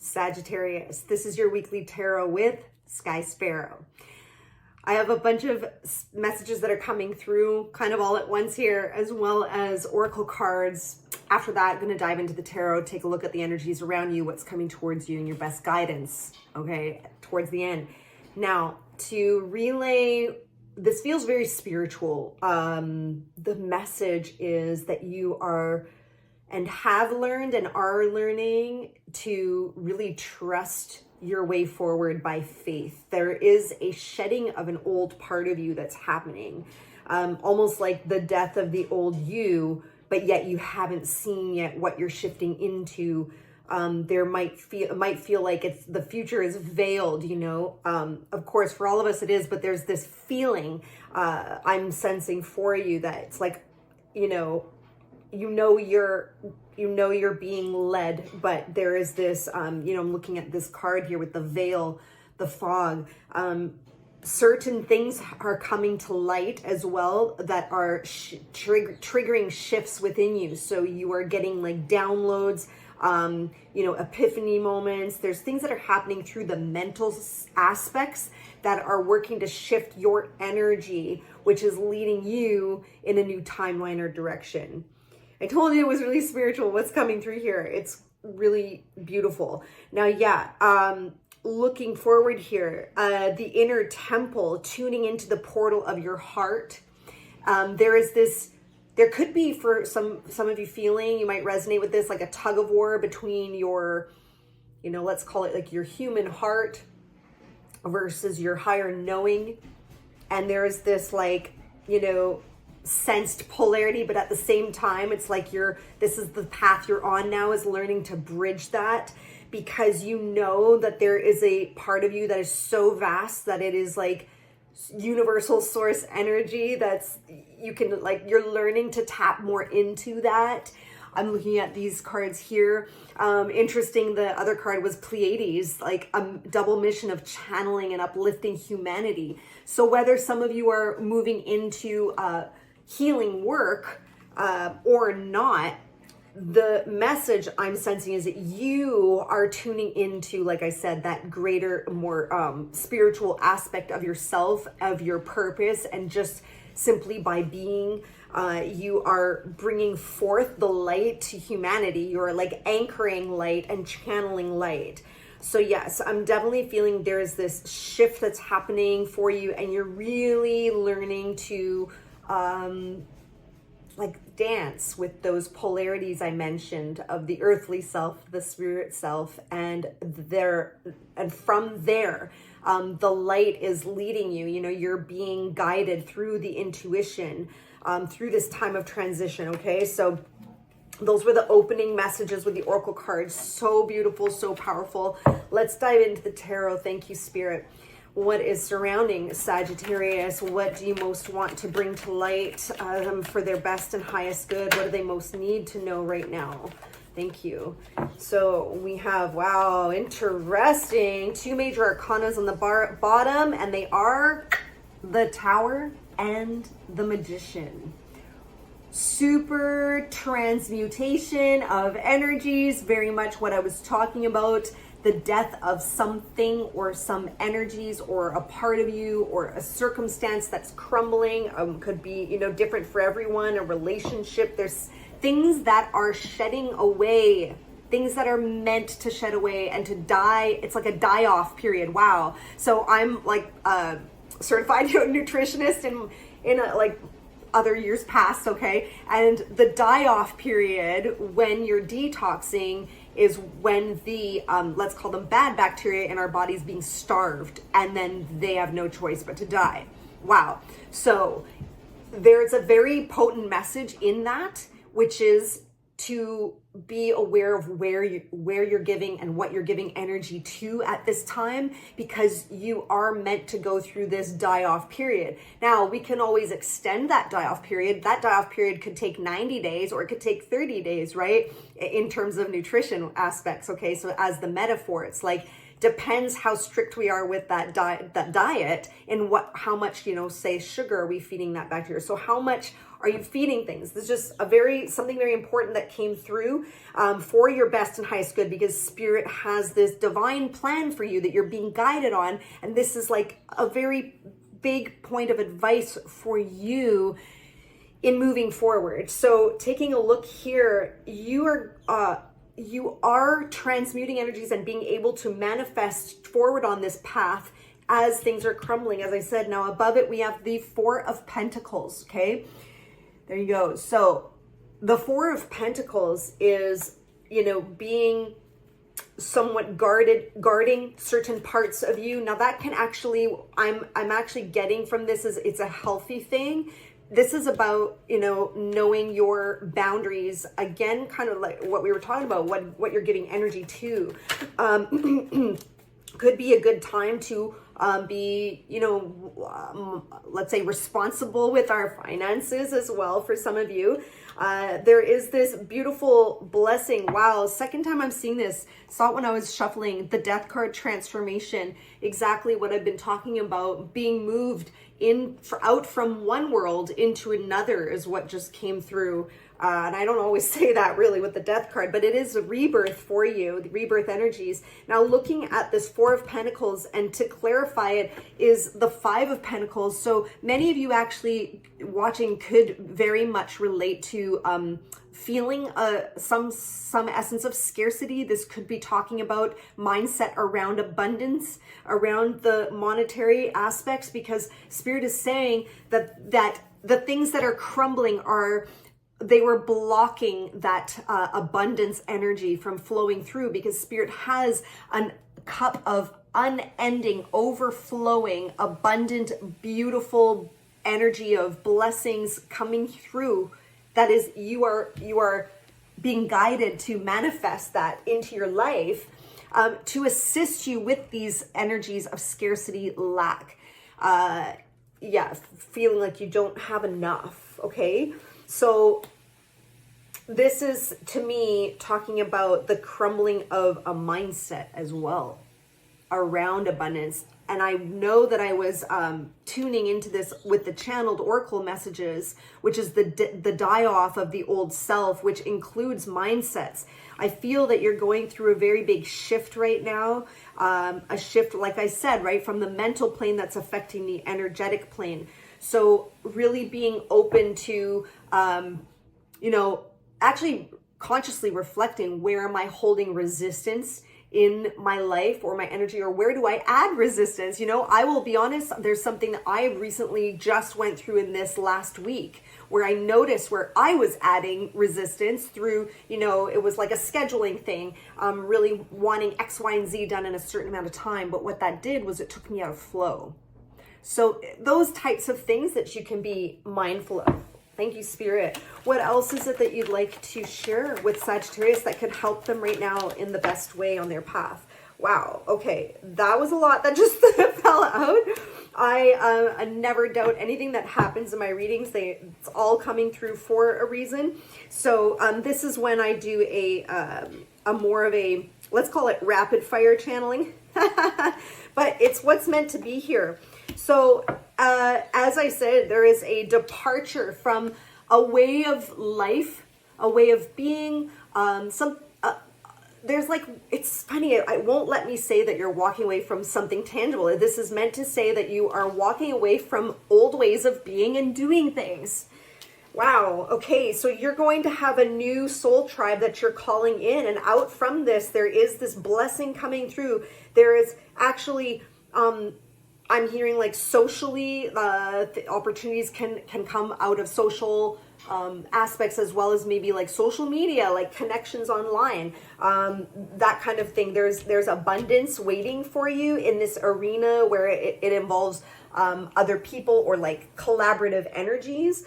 Sagittarius. This is your weekly tarot with Sky Sparrow. I have a bunch of messages that are coming through kind of all at once here, as well as oracle cards. After that, I'm going to dive into the tarot, take a look at the energies around you, what's coming towards you, and your best guidance, okay, towards the end. Now, to relay, this feels very spiritual. The message is that you are and have learned and are learning to really trust your way forward by faith. There is a shedding of an old part of you that's happening, almost like the death of the old you, but yet you haven't seen yet what you're shifting into. It might feel like it's the future is veiled, you know. Of course, for all of us it is, but there's this feeling I'm sensing for you that it's like, you're being led, but there is this, I'm looking at this card here with the veil, the fog. Certain things are coming to light as well that are triggering shifts within you. So you are getting like downloads, epiphany moments. There's things that are happening through the mental aspects that are working to shift your energy, which is leading you in a new timeline or direction. I told you it was really spiritual. What's coming through here? It's really beautiful. Now, looking forward here, the inner temple, tuning into the portal of your heart. There could be for some of you feeling, you might resonate with this, like a tug of war between your, let's call it like your human heart versus your higher knowing. And there's this sensed polarity, but at the same time, it's like this is the path you're on now, is learning to bridge that, because you know that there is a part of you that is so vast that it is like universal source energy you're learning to tap more into that. I'm looking at these cards here. Interesting, the other card was Pleiades, like a double mission of channeling and uplifting humanity. So whether some of you are moving into healing work or not, the message I'm sensing is that you are tuning into, like I said, that greater, more spiritual aspect of yourself, of your purpose, and just simply by being, you are bringing forth the light to humanity. You're like anchoring light and channeling light. So yes, I'm definitely feeling there's this shift that's happening for you, and you're really learning to dance with those polarities I mentioned of the earthly self, the spirit self, and from there, the light is leading you. You're being guided through the intuition, through this time of transition. Okay, so those were the opening messages with the oracle cards. So beautiful, so powerful. Let's dive into the tarot. Thank you, Spirit. What is surrounding Sagittarius? What do you most want to bring to light for their best and highest good? What do they most need to know right now? Thank you. So we have, wow, interesting. Two major arcanas on the bottom, and they are the Tower and the Magician. Super transmutation of energies, very much what I was talking about. The death of something or some energies or a part of you or a circumstance that's crumbling, could be, different for everyone, a relationship. There's things that are shedding away, things that are meant to shed away and to die. It's like a die-off period. Wow. So I'm like a certified nutritionist in other years past, okay? And the die-off period when you're detoxing is when the, let's call them bad bacteria in our bodies being starved, and then they have no choice but to die. Wow. So there's a very potent message in that, which is to be aware of where you're giving and what you're giving energy to at this time, because you are meant to go through this die-off period. Now, we can always extend that die-off period. That die-off period could take 90 days or it could take 30 days, right? In terms of nutrition aspects, okay? So as the metaphor, it's like depends how strict we are with that diet and how much, say sugar are we feeding that bacteria. So how much are you feeding things? This is just something very important that came through for your best and highest good, because Spirit has this divine plan for you that you're being guided on. And this is like a very big point of advice for you in moving forward. So taking a look here, you are transmuting energies and being able to manifest forward on this path as things are crumbling. As I said, now above it, we have the Four of Pentacles, okay? There you go. So the Four of Pentacles is, being somewhat guarding certain parts of you. Now that can actually, I'm actually getting from this is it's a healthy thing. This is about, knowing your boundaries. Again, kind of like what we were talking about, what you're giving energy to. Could be a good time to be, let's say responsible with our finances as well for some of you. There is this beautiful blessing. Wow, second time I'm seeing this. Saw it when I was shuffling the Death card, transformation. Exactly what I've been talking about, being moved out from one world into another is what just came through. And I don't always say that really with the Death card, but it is a rebirth for you, the rebirth energies. Now looking at this Four of Pentacles, and to clarify it, is the Five of Pentacles. So many of you actually watching could very much relate to feeling some essence of scarcity. This could be talking about mindset around abundance, around the monetary aspects, because Spirit is saying that the things that are crumbling they were blocking that abundance energy from flowing through, because Spirit has a cup of unending, overflowing, abundant, beautiful energy of blessings coming through. That is, you are being guided to manifest that into your life, to assist you with these energies of scarcity, lack, feeling like you don't have enough. Okay, so this is, to me, talking about the crumbling of a mindset as well around abundance. And I know that I was tuning into this with the channeled oracle messages, which is the die-off of the old self, which includes mindsets. I feel that you're going through a very big shift right now. A shift, like I said, right, from the mental plane that's affecting the energetic plane. So really being open to, actually consciously reflecting, where am I holding resistance in my life or my energy, or where do I add resistance? I will be honest, there's something that I recently just went through in this last week where I noticed where I was adding resistance through, it was like a scheduling thing, really wanting X, Y, and Z done in a certain amount of time. But what that did was it took me out of flow. So those types of things that you can be mindful of. Thank you, Spirit. What else is it that you'd like to share with Sagittarius that could help them right now in the best way on their path? Wow. Okay. That was a lot that just fell out. I never doubt anything that happens in my readings. It's all coming through for a reason. So this is when I do a more of a, let's call it rapid fire channeling, but it's what's meant to be here. So as I said, there is a departure from a way of life, a way of being, there's like, it's funny, it won't let me say that you're walking away from something tangible. This is meant to say that you are walking away from old ways of being and doing things. Wow. Okay. So you're going to have a new soul tribe that you're calling in, and out from this, there is this blessing coming through. There is actually, I'm hearing like socially, the opportunities can come out of social aspects, as well as maybe like social media, like connections online, that kind of thing. There's abundance waiting for you in this arena where it involves other people or like collaborative energies.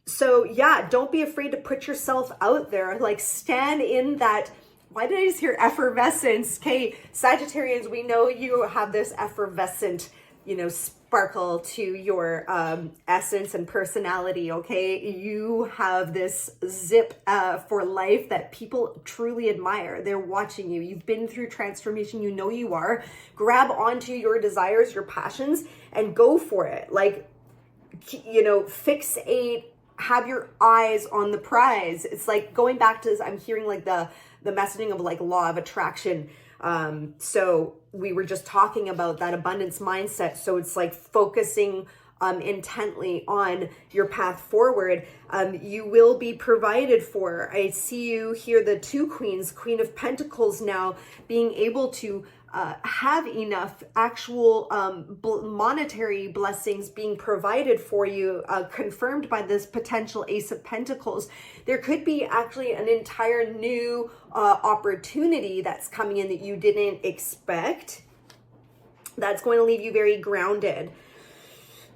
So yeah, don't be afraid to put yourself out there, like stand in that. Why did I just hear effervescence? Okay, Sagittarians, we know you have this effervescent sparkle to your essence and personality, okay? You have this zip for life that people truly admire. They're watching you. You've been through transformation. You know you are. Grab onto your desires, your passions, and go for it. Like, fixate, have your eyes on the prize. It's like going back to this, I'm hearing like the messaging of like law of attraction. So we were just talking about that abundance mindset. So it's like focusing intently on your path forward. You will be provided for. I see you here, the two queens, Queen of Pentacles now, being able to have enough actual monetary blessings being provided for you, confirmed by this potential Ace of Pentacles. There could be actually an entire new opportunity that's coming in that you didn't expect. That's going to leave you very grounded.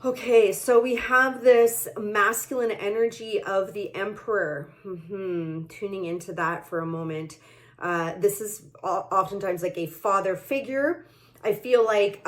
Okay, so we have this masculine energy of the Emperor. Tuning into that for a moment. This is oftentimes like a father figure. I feel like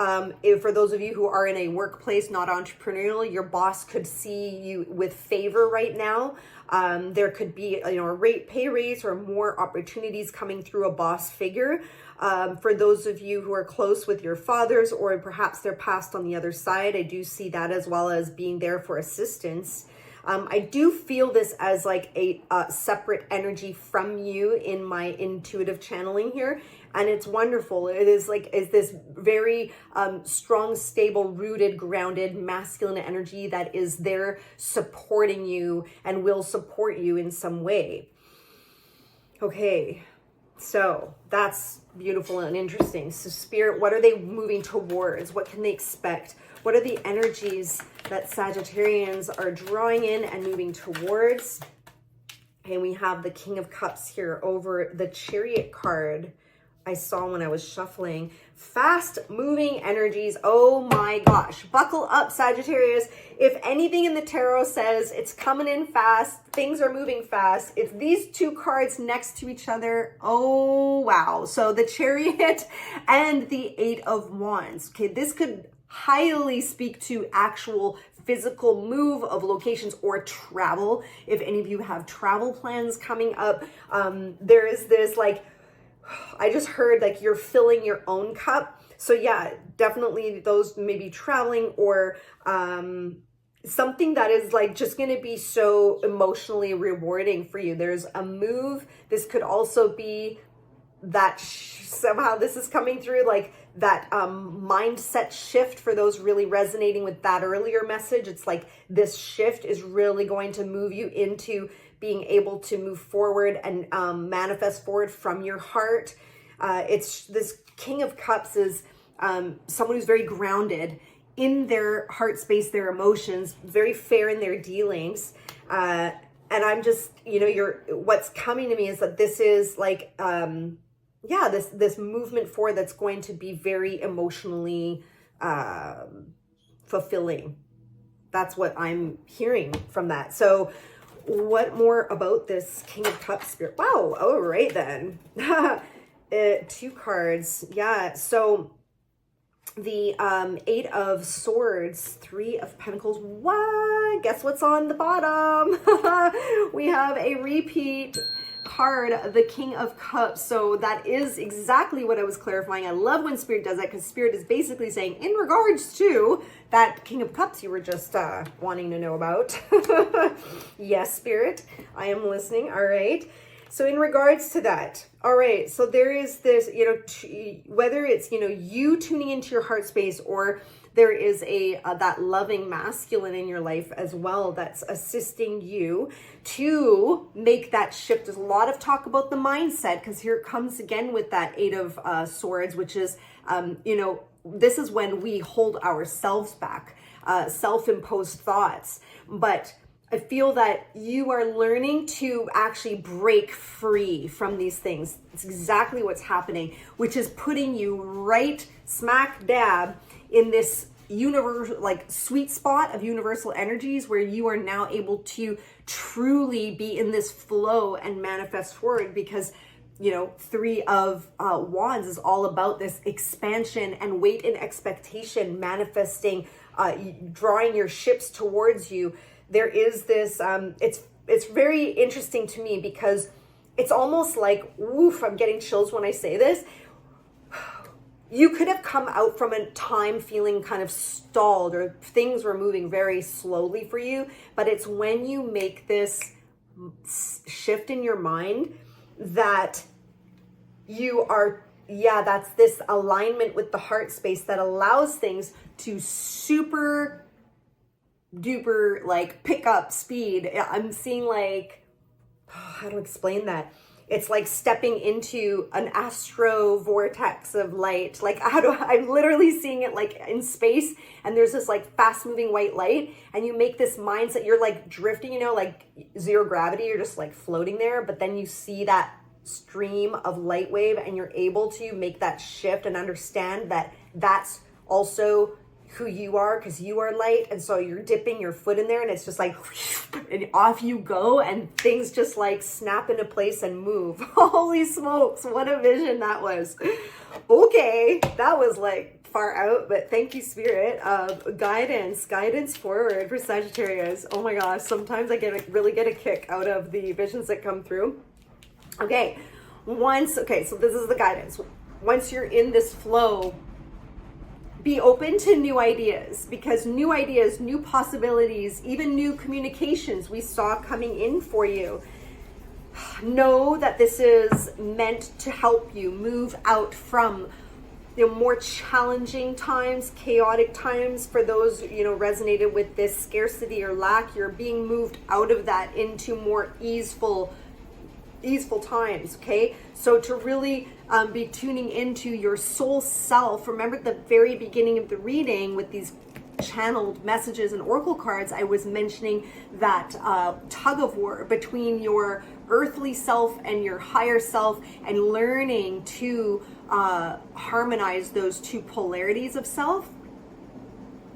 if for those of you who are in a workplace, not entrepreneurial, your boss could see you with favor right now. There could be a pay raise or more opportunities coming through a boss figure. For those of you who are close with your fathers, or perhaps they're passed on the other side, I do see that, as well as being there for assistance. I do feel this as like a separate energy from you in my intuitive channeling here. And it's wonderful. It is this very strong, stable, rooted, grounded, masculine energy that is there supporting you and will support you in some way. Okay, so that's beautiful and interesting. So Spirit, what are they moving towards? What can they expect? What are the energies that Sagittarians are drawing in and moving towards? And we have the King of Cups here over the Chariot card I saw when I was shuffling. Fast moving energies. Oh my gosh. Buckle up, Sagittarius. If anything in the tarot says it's coming in fast, things are moving fast, it's these two cards next to each other. Oh, wow. So the Chariot and the Eight of Wands. Okay, this could highly speak to actual physical move of locations or travel. If any of you have travel plans coming up, there is this like, I just heard like you're filling your own cup. So yeah, definitely those maybe traveling or something that is like just going to be so emotionally rewarding for you. There's a move. This could also be that somehow this is coming through like that mindset shift for those really resonating with that earlier message. It's like this shift is really going to move you into being able to move forward and manifest forward from your heart. It's this King of Cups is someone who's very grounded in their heart space, their emotions, very fair in their dealings. And I'm just, what's coming to me is that this is like, this movement forward that's going to be very emotionally fulfilling. That's what I'm hearing from that. So what more about this King of Cups spirit? Wow. All right then. Two cards. Yeah. So the Eight of Swords, Three of Pentacles. What? Guess what's on the bottom? We have a repeat card, the King of Cups. So that is exactly what I was clarifying. I love when Spirit does that, because Spirit is basically saying in regards to that King of Cups you were just wanting to know about. Yes, Spirit, I am listening. All right. So in regards to that, all right, so there is this, whether it's, you tuning into your heart space, or there is that loving masculine in your life as well that's assisting you to make that shift. There's a lot of talk about the mindset, because here it comes again with that Eight of Swords, which is, this is when we hold ourselves back, self-imposed thoughts. But I feel that you are learning to actually break free from these things. It's exactly what's happening, which is putting you right smack dab in this universal, like sweet spot of universal energies, where you are now able to truly be in this flow and manifest forward. Because you know, Three of Wands is all about this expansion and wait and expectation, manifesting, drawing your ships towards you. There is this, it's very interesting to me because it's almost like, woof, I'm getting chills when I say this. You could have come out from a time feeling kind of stalled or things were moving very slowly for you, but it's when you make this shift in your mind that you are, that's this alignment with the heart space that allows things to super duper like pick up speed. I'm seeing like, how to explain that? It's like stepping into an ASTRO vortex of light. Like I'm literally seeing it like in space, and there's this like fast moving white light, and you make this mindset, you're like drifting, you know, like zero gravity, you're just like floating there, but then you see that stream of light wave and you're able to make that shift and understand that that's also who you are, because you are light. And so you're dipping your foot in there and it's just like, and off you go, and things just like snap into place and move. Holy smokes, what a vision that was. Okay, that was like far out, but thank you, Spirit. Guidance forward for Sagittarius. Oh my gosh, sometimes I really get a kick out of the visions that come through. Okay, so this is the guidance. Once you're in this flow, be open to new ideas, because new ideas, new possibilities, even new communications we saw coming in for you. Know that this is meant to help you move out from, you know, more challenging times, chaotic times. For those, you know, resonated with this scarcity or lack, you're being moved out of that into more easeful times. Okay, so to really be tuning into your soul self. Remember at the very beginning of the reading with these channeled messages and oracle cards, I was mentioning that tug of war between your earthly self and your higher self, and learning to harmonize those two polarities of self.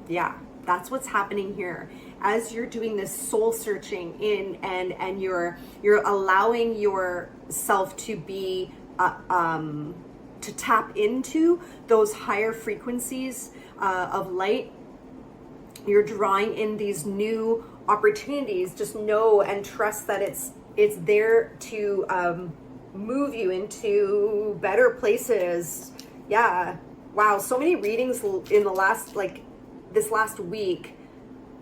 Yeah, that's what's happening here. As you're doing this soul searching in, and you're allowing yourself to be to tap into those higher frequencies of light, you're drawing in these new opportunities. Just know and trust that it's there to move you into better places. Yeah, wow, so many readings in the last, like this last week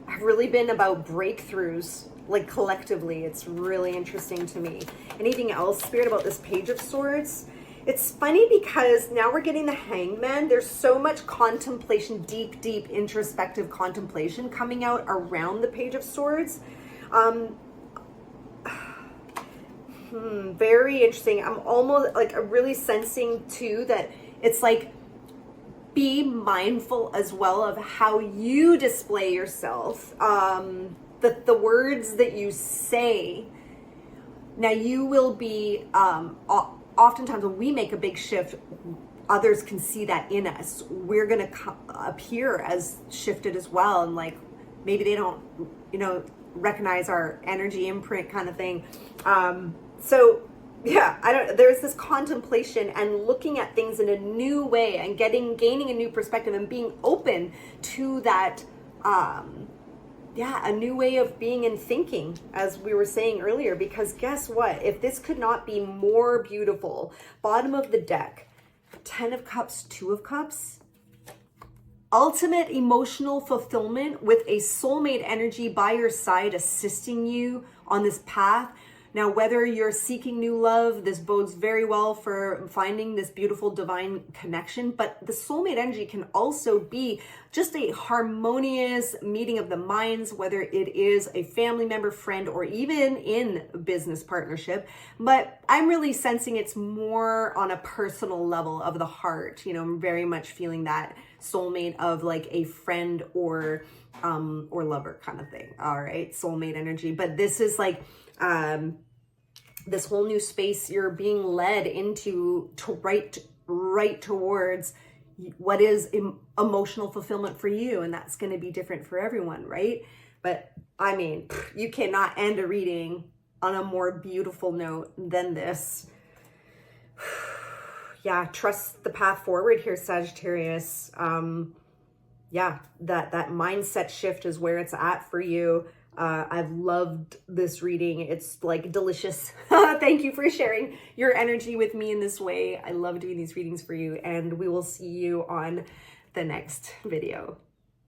have really been about breakthroughs, like collectively. It's really interesting to me. Anything else, Spirit, about this Page of Swords? It's funny because now we're getting the Hangman. There's so much contemplation, deep introspective contemplation coming out around the Page of Swords. Very interesting. I'm almost like really sensing too that it's like, be mindful as well of how you display yourself, the words that you say. Now you will be, oftentimes when we make a big shift, others can see that in us. We're going to appear as shifted as well. And like, maybe they don't, you know, recognize our energy imprint kind of thing. So yeah, there's this contemplation and looking at things in a new way and gaining a new perspective and being open to that, a new way of being and thinking, as we were saying earlier, because guess what? If this could not be more beautiful, bottom of the deck, 10 of Cups, 2 of Cups, ultimate emotional fulfillment with a soulmate energy by your side, assisting you on this path. Now, whether you're seeking new love, this bodes very well for finding this beautiful divine connection. But the soulmate energy can also be just a harmonious meeting of the minds, whether it is a family member, friend, or even in business partnership. But I'm really sensing it's more on a personal level of the heart. You know, I'm very much feeling that soulmate of like a friend or lover kind of thing. All right, soulmate energy. But this is like, this whole new space you're being led into to right towards what is emotional fulfillment for you. And that's going to be different for everyone, right? But I mean, you cannot end a reading on a more beautiful note than this. yeah, trust the path forward here, Sagittarius. Yeah, that mindset shift is where it's at for you. I've loved this reading. It's like delicious. Thank you for sharing your energy with me in this way. I love doing these readings for you, and we will see you on the next video.